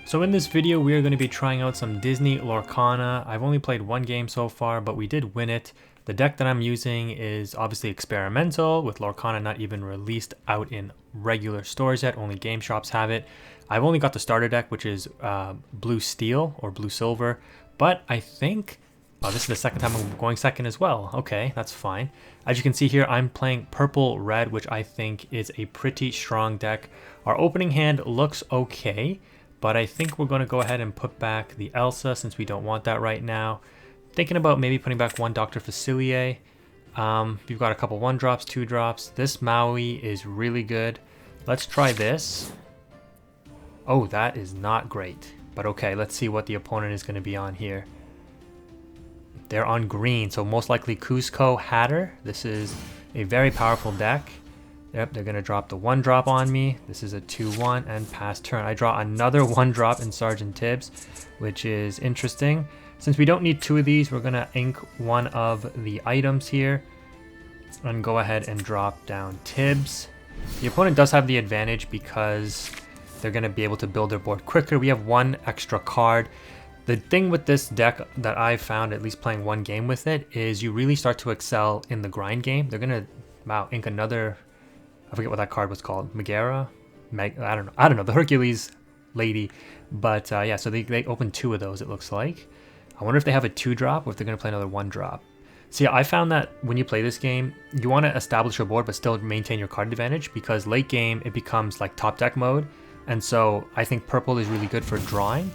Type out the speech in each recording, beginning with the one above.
So in this video, we are going to be trying out some Disney Lorcana. I've only played one game so far, but we did win it. The deck that I'm using is obviously experimental, with Lorcana not even released out in regular stores yet, only game shops have it. I've only got the starter deck, which is blue steel or blue silver, but I think, oh, this is the second time I'm going second as well. Okay, that's fine. As you can see here, I'm playing purple red, which I think is a pretty strong deck. Our opening hand looks okay, but I think we're going to go ahead and put back the Elsa since we don't want that right now. Thinking about maybe putting back one Dr. Facilier. We've got a couple 1-drops, 2-drops. This Maui is really good. Let's try this. Oh, that is not great. But okay, let's see what the opponent is going to be on here. They're on green, so most likely Cusco Hatter. This is a very powerful deck. Yep, they're going to drop the 1-drop on me. This is a 2-1 and pass turn. I draw another 1-drop in Sergeant Tibbs, which is interesting. Since we don't need 2 of these, we're going to ink one of the items here and go ahead and drop down Tibbs. The opponent does have the advantage because they're going to be able to build their board quicker. We have 1 extra card. The thing with this deck that I found, at least playing one game with it, is you really start to excel in the grind game. They're going to, wow, ink another, I forget what that card was called, Megara? I don't know, the Hercules lady. But yeah, so they opened 2 of those, it looks like. I wonder if they have a 2-drop or if they're going to play another 1-drop. See, I found that when you play this game, you want to establish your board but still maintain your card advantage, because late game it becomes like top deck mode. And so I think purple is really good for drawing.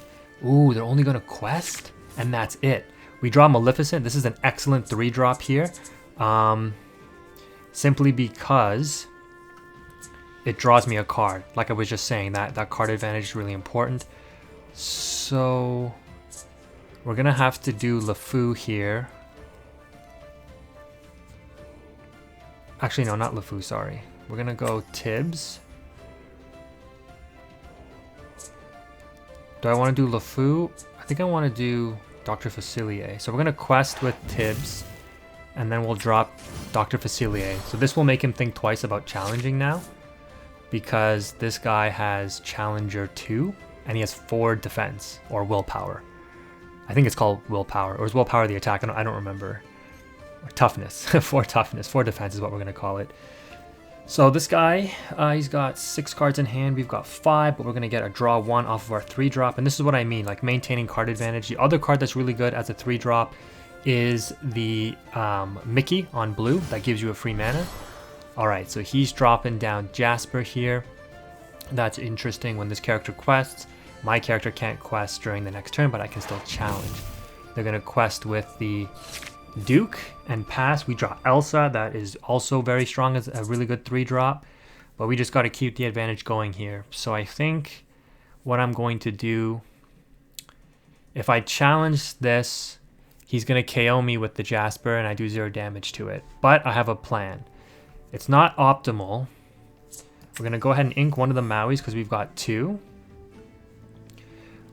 Ooh, they're only going to quest, and that's it. We draw Maleficent. This is an excellent 3-drop here, simply because it draws me a card. Like I was just saying, that card advantage is really important. So we're going to have to do LeFou here. Actually, no, not LeFou, sorry. We're going to go Tibbs. Do I want to do LeFou? I think I want to do Dr. Facilier. So we're going to quest with Tibbs, and then we'll drop Dr. Facilier. So this will make him think twice about challenging now, because this guy has Challenger 2, and he has 4 defense, or willpower. I think it's called willpower, or is willpower the attack? I don't remember. Or toughness. 4 toughness. 4 defense is what we're going to call it. So this guy, he's got 6 cards in hand. We've got 5, but we're going to get a draw 1 off of our 3-drop. And this is what I mean, like maintaining card advantage. The other card that's really good as a 3-drop is the Mickey on blue. That gives you a free mana. Alright, so he's dropping down Jasper here. That's interesting. When this character quests, my character can't quest during the next turn, but I can still challenge. They're going to quest with the Duke and pass. We draw Elsa. That is also very strong as a really good 3-drop, but we just got to keep the advantage going here. So I think what I'm going to do, if I challenge this, he's going to KO me with the Jasper and I do 0 damage to it, but I have a plan. It's not optimal. We're going to go ahead and ink one of the Mauis because we've got 2.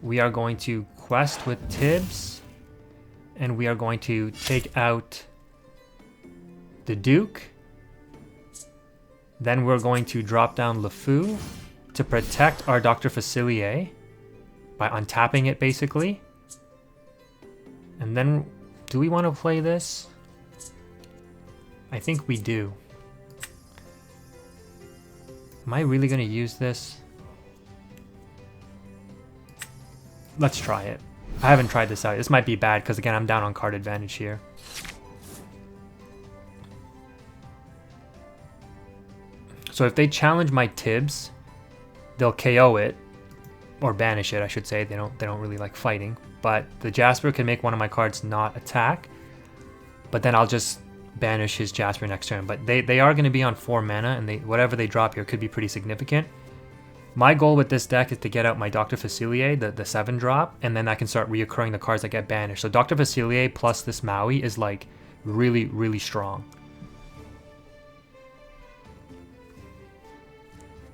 We are going to quest with Tibbs, and we are going to take out the Duke. Then we're going to drop down LeFou to protect our Dr. Facilier by untapping it, basically. And then, do we want to play this? I think we do. Am I really going to use this? Let's try it. I haven't tried this out. This might be bad because, again, I'm down on card advantage here. So if they challenge my Tibbs, they'll KO it, or banish it, I should say. They don't really like fighting. But the Jasper can make one of my cards not attack. But then I'll just banish his Jasper next turn. But they are going to be on 4 mana, and whatever they drop here could be pretty significant. My goal with this deck is to get out my Dr. Facilier, the 7-drop, and then I can start reoccurring the cards that get banished. So Dr. Facilier plus this Maui is like really, really strong.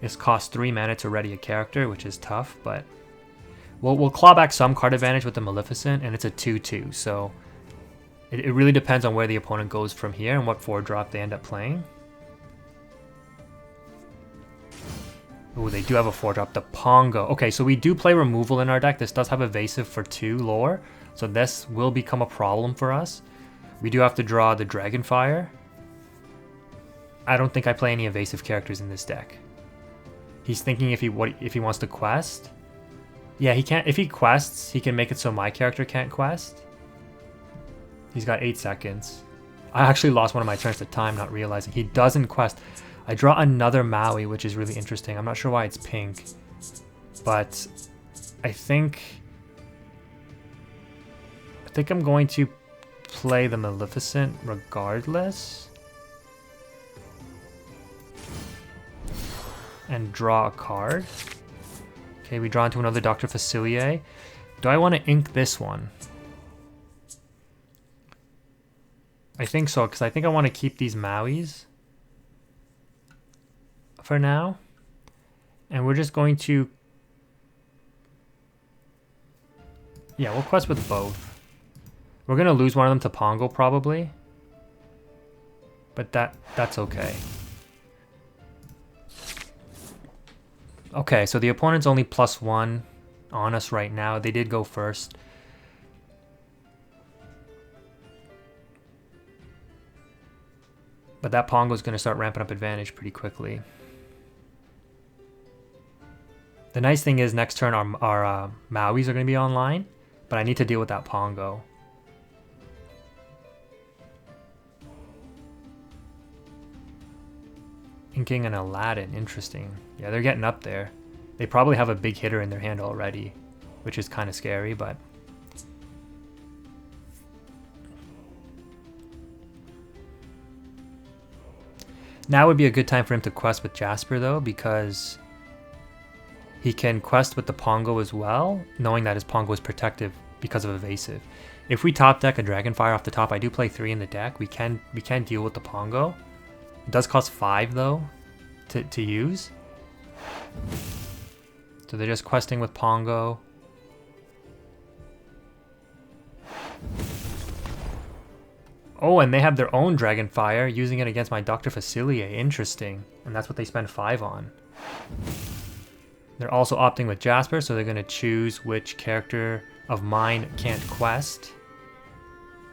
This costs 3 mana to ready a character, which is tough, but we'll claw back some card advantage with the Maleficent, and it's a 2-2. So it really depends on where the opponent goes from here and what 4-drop they end up playing. Oh, they do have a 4-drop. The Pongo. Okay, so we do play removal in our deck. This does have evasive for 2 lore. So this will become a problem for us. We do have to draw the Dragonfire. I don't think I play any evasive characters in this deck. He's thinking if he wants to quest. Yeah, he can't. If he quests, he can make it so my character can't quest. He's got 8 seconds. I actually lost one of my turns to time, not realizing. He doesn't quest. I draw another Maui, which is really interesting. I'm not sure why it's pink. But I think I'm going to play the Maleficent regardless. And draw a card. Okay, we draw into another Dr. Facilier. Do I want to ink this one? I think so, because I think I want to keep these Mauis for now. And we're just going to... Yeah, we'll quest with both. We're going to lose one of them to Pongo, probably. But that's okay. Okay, so the opponent's only +1 on us right now. They did go first. But that Pongo's going to start ramping up advantage pretty quickly. The nice thing is next turn our Mauis are going to be online, but I need to deal with that Pongo. Inking an Aladdin, interesting. Yeah, they're getting up there. They probably have a big hitter in their hand already, which is kind of scary, but... Now would be a good time for him to quest with Jasper, though, because he can quest with the Pongo as well, knowing that his Pongo is protective because of evasive. If we top deck a Dragonfire off the top, I do play 3 in the deck, we can deal with the Pongo. It does cost 5 though to use. So they're just questing with Pongo. Oh, and they have their own Dragonfire, using it against my Dr. Facilier. Interesting. And that's what they spend 5 on. They're also opting with Jasper, so they're going to choose which character of mine can't quest.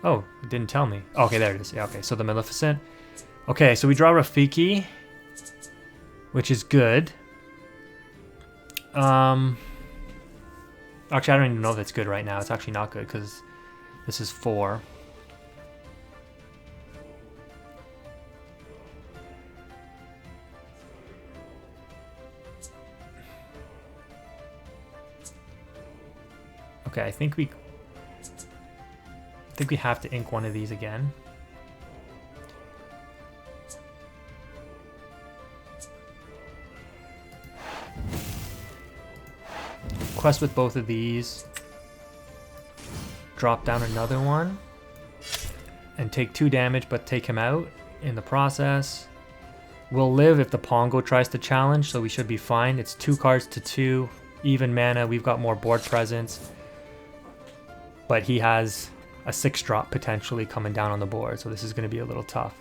Oh, it didn't tell me. Okay, there it is. Yeah, okay, so the Maleficent. Okay, so we draw Rafiki, which is good. Actually, I don't even know if it's good right now. It's actually not good because this is 4. Okay, I think we have to ink one of these again. Quest with both of these. Drop down another one. And take 2 damage, but take him out in the process. We'll live if the Pongo tries to challenge, so we should be fine. It's 2 cards to 2. Even mana, we've got more board presence. But he has a 6-drop potentially coming down on the board, so this is going to be a little tough.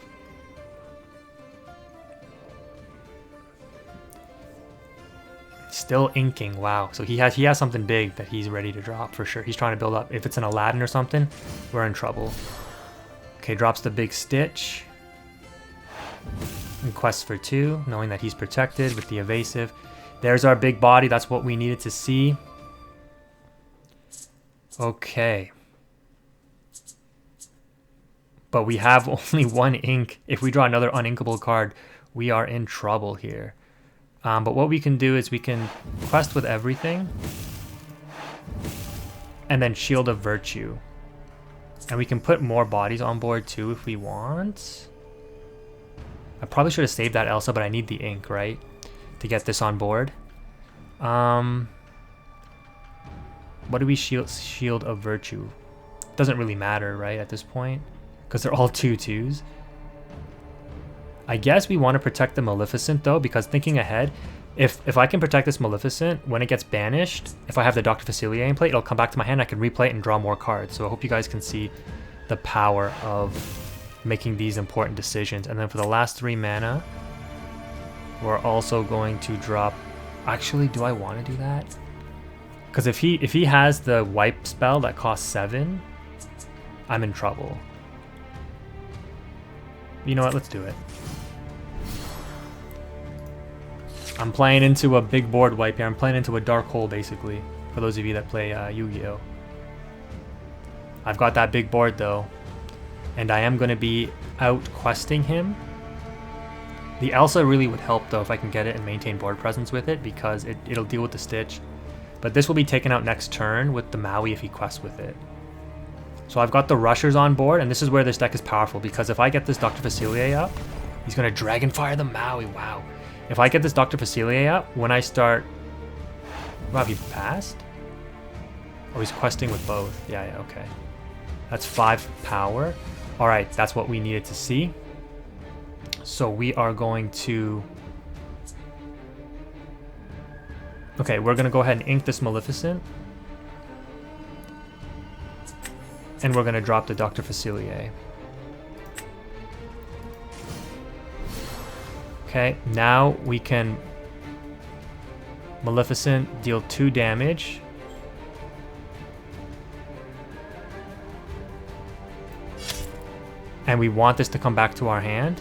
Still inking, wow. So he has something big that he's ready to drop for sure. He's trying to build up. If it's an Aladdin or something, we're in trouble. Okay, drops the big Stitch. And quests for 2, knowing that he's protected with the evasive. There's our big body. That's what we needed to see. Okay. But we have only 1 ink. If we draw another uninkable card, we are in trouble here. But what we can do is we can quest with everything. And then Shield of Virtue. And we can put more bodies on board too if we want. I probably should have saved that Elsa, but I need the ink, right? To get this on board. What do we Shield of Virtue? Doesn't really matter, right, at this point? Because they're all 2/2s. I guess we want to protect the Maleficent, though, because thinking ahead, if I can protect this Maleficent, when it gets banished, if I have the Dr. Facilier in play, it'll come back to my hand, I can replay it and draw more cards. So I hope you guys can see the power of making these important decisions. And then for the last 3 mana, we're also going to drop Actually, do I want to do that? Because if he has the wipe spell that costs 7, I'm in trouble. You know what? Let's do it. I'm playing into a big board wipe here. I'm playing into a dark hole, basically, for those of you that play Yu-Gi-Oh! I've got that big board, though, and I am going to be out questing him. The Elsa really would help, though, if I can get it and maintain board presence with it, because it'll deal with the Stitch. But this will be taken out next turn with the Maui if he quests with it. So I've got the Rushers on board, and this is where this deck is powerful, because if I get this Dr. Facilier up, he's going to Dragonfire the Maui. Wow. If I get this Dr. Facilier up, when I start... Wow, he passed? Oh, he's questing with both. Yeah, okay. That's 5 power. Alright, that's what we needed to see. So we are going to... Okay, we're going to go ahead and ink this Maleficent. And we're going to drop the Dr. Facilier. Okay, now we can Maleficent deal 2 damage. And we want this to come back to our hand.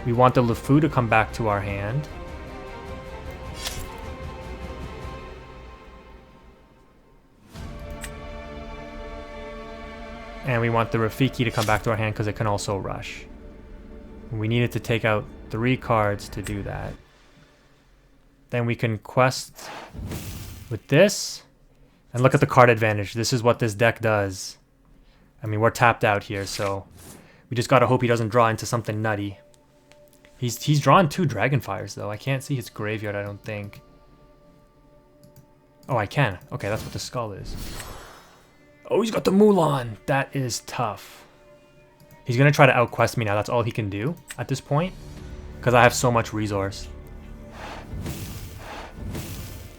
We want the LeFou to come back to our hand. And we want the Rafiki to come back to our hand because it can also rush. We needed to take out 3 cards to do that. Then we can quest with this. And look at the card advantage. This is what this deck does. I mean, we're tapped out here, so we just gotta hope he doesn't draw into something nutty. He's drawn 2 Dragonfires, though. I can't see his graveyard, I don't think. Oh, I can. Okay, that's what the skull is. Oh, he's got the Mulan. That is tough. He's going to try to outquest me now. That's all he can do at this point. Because I have so much resource.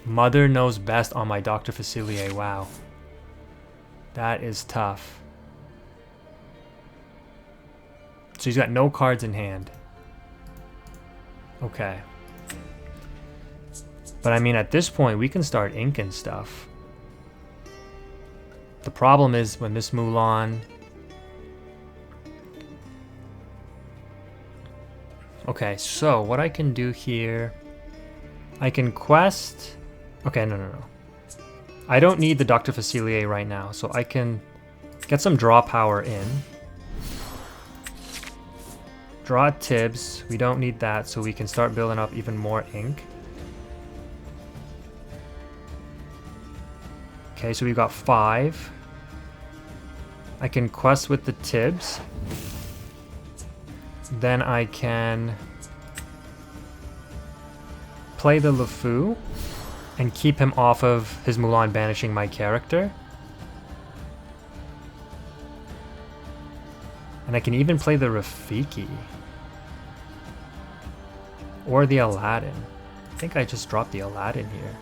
Mother knows best on my Dr. Facilier. Wow. That is tough. So he's got no cards in hand. Okay. But I mean, at this point, we can start inking stuff. The problem is when this Mulan... Okay, so what I can do here... I can quest... Okay, no. I don't need the Dr. Facilier right now, so I can get some draw power in. Draw Tibbs. We don't need that, so we can start building up even more ink. Okay, so we've got 5. I can quest with the Tibbs. Then I can play the LeFou and keep him off of his Mulan banishing my character. And I can even play the Rafiki. Or the Aladdin. I think I just dropped the Aladdin here.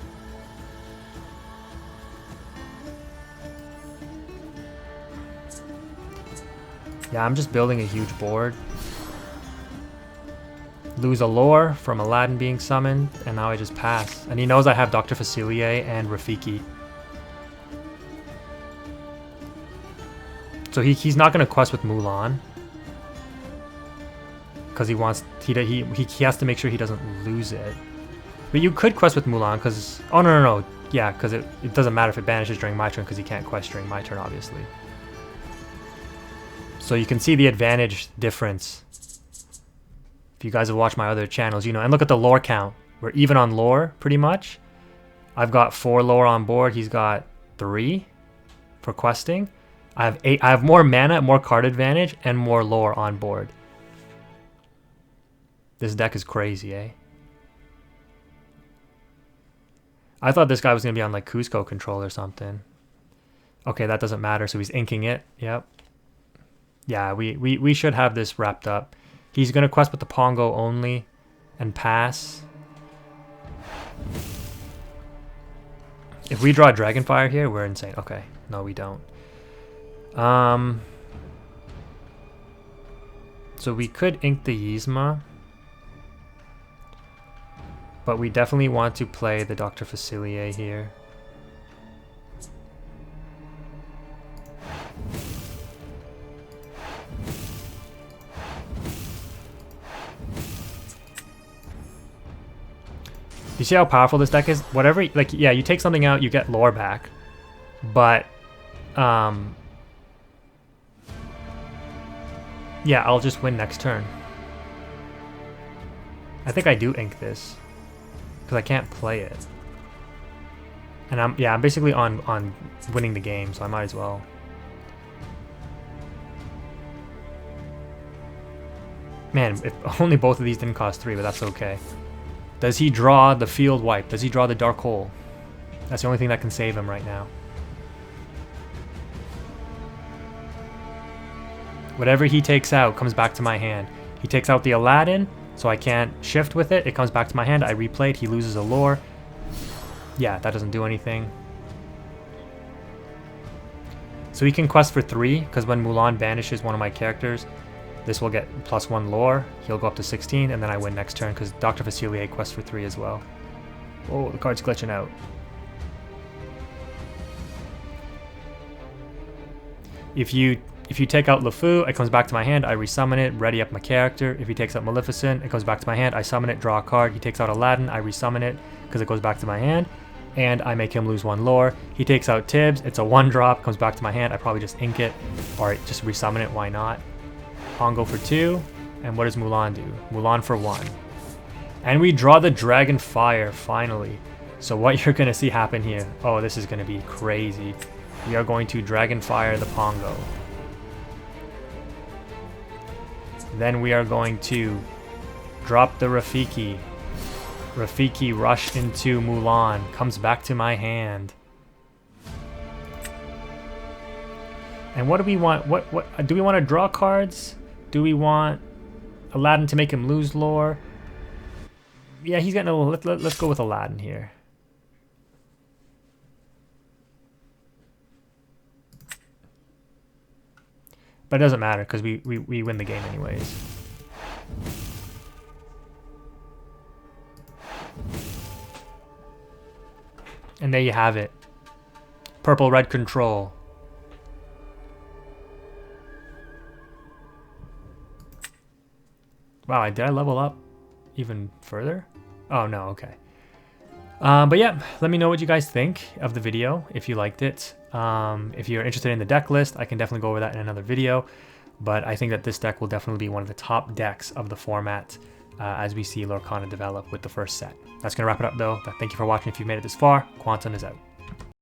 Yeah, I'm just building a huge board. Lose a lore from Aladdin being summoned, and now I just pass. And he knows I have Dr. Facilier and Rafiki. So he's not going to quest with Mulan. Because he wants... He has to make sure he doesn't lose it. But you could quest with Mulan, because... Oh, no. Yeah, because it doesn't matter if it banishes during my turn, because he can't quest during my turn, obviously. So you can see the advantage difference. If you guys have watched my other channels, you know. And look at the lore count. We're even on lore, pretty much. I've got 4 lore on board. He's got 3 for questing. I have 8. I have more mana, more card advantage, and more lore on board. This deck is crazy, eh? I thought this guy was going to be on like Cusco control or something. Okay, that doesn't matter. So he's inking it. Yep. Yeah, we should have this wrapped up. He's going to quest with the Pongo only and pass. If we draw Dragonfire here, we're insane. Okay, no, we don't. So we could ink the Yzma. But we definitely want to play the Dr. Facilier here. You see how powerful this deck is? Whatever, like, yeah, you take something out, you get lore back. But, yeah, I'll just win next turn. I think I do ink this. Because I can't play it. And I'm basically on winning the game, so I might as well. Man, if only both of these didn't cost 3, but that's okay. Does he draw the field wipe? Does he draw the dark hole? That's the only thing that can save him right now. Whatever he takes out comes back to my hand. He takes out the Aladdin, so I can't shift with it. It comes back to my hand. I replay it. He loses a lore. Yeah, that doesn't do anything. So he can quest for 3, because when Mulan banishes one of my characters, this will get +1 lore. He'll go up to 16, and then I win next turn, because Dr. Facilier quests for 3 as well. Oh, the card's glitching out. If you take out LeFou, it comes back to my hand, I resummon it, ready up my character. If he takes out Maleficent, it comes back to my hand, I summon it, draw a card. He takes out Aladdin, I resummon it, because it goes back to my hand. And I make him lose 1 lore. He takes out Tibbs, it's a 1-drop, comes back to my hand, I probably just ink it, or just resummon it, why not? Pongo for 2, and what does Mulan do? Mulan for 1. And we draw the Dragon Fire, finally. So what you're going to see happen here, oh, this is going to be crazy. We are going to Dragon Fire the Pongo. Then we are going to drop the Rafiki. Rafiki rush into Mulan, comes back to my hand. And what do we want? What do we want to draw cards? Do we want Aladdin to make him lose lore? Yeah, he's getting a little. Let's go with Aladdin here. But it doesn't matter because we win the game anyways. And there you have it. Purple-red control. Wow, did I level up even further? Oh, no, okay. But yeah, let me know what you guys think of the video, if you liked it. If you're interested in the deck list, I can definitely go over that in another video. But I think that this deck will definitely be one of the top decks of the format as we see Lorcana develop with the first set. That's going to wrap it up, though. Thank you for watching if you've made it this far. Quantum is out.